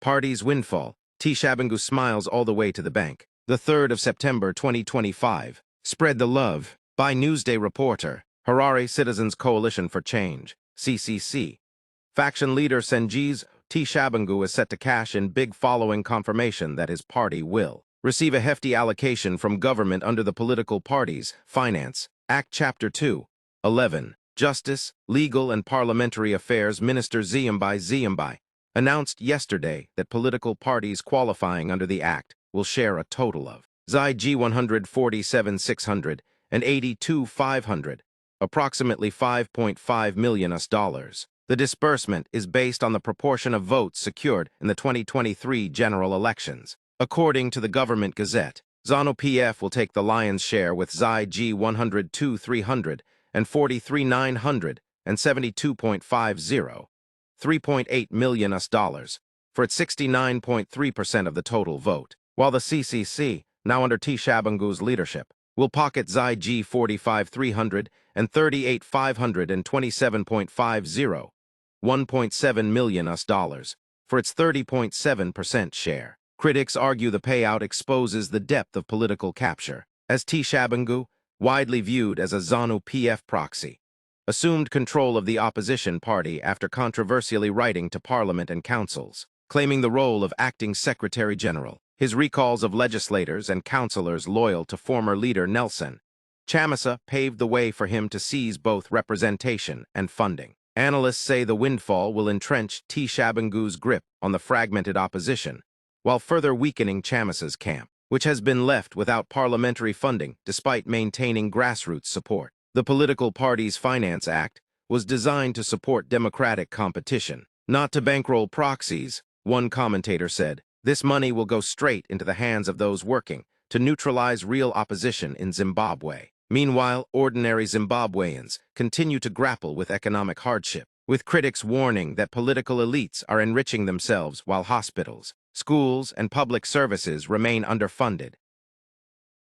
Party's Windfall. Tshabangu smiles all the way to the bank. The 3rd of September 2025. Spread the Love. By Newsday reporter. Harare Citizens Coalition for Change. CCC. Faction leader Sengiz Tshabangu is set to cash in big following confirmation that his party will receive a hefty allocation from government under the Political Parties, Finance, Act Chapter 2, 11. Justice, Legal and Parliamentary Affairs Minister ZVAITWA announced yesterday that political parties qualifying under the Act will share a total of ZI 147,600 and 82,500, approximately $5.5 million. The disbursement is based on the proportion of votes secured in the 2023 general elections. According to the Government Gazette, ZANU-PF will take the lion's share with ZI 102,300 and 43,900 and 72.50, $3.8 million for its 69.3% of the total vote, while the CCC, now under Tshabangu's leadership, will pocket ZI 45,300 and 38,500 and 27.50, $1.7 million for its 30.7% share. Critics argue the payout exposes the depth of political capture, as Tshabangu, widely viewed as a ZANU-PF proxy, assumed control of the opposition party after controversially writing to Parliament and councils, claiming the role of acting Secretary General. His recalls of legislators and councillors loyal to former leader NelsoncHamisa paved the way for him to seize both representation and funding. Analysts say the windfall will entrench Tshabangu's grip on the fragmented opposition, while further weakening Chamisa's camp, which has been left without parliamentary funding despite maintaining grassroots support. The Political Parties Finance Act was designed to support democratic competition, not to bankroll proxies, one commentator said. This money will go straight into the hands of those working to neutralize real opposition in Zimbabwe. Meanwhile, ordinary Zimbabweans continue to grapple with economic hardship, with critics warning that political elites are enriching themselves while hospitals, schools, and public services remain underfunded.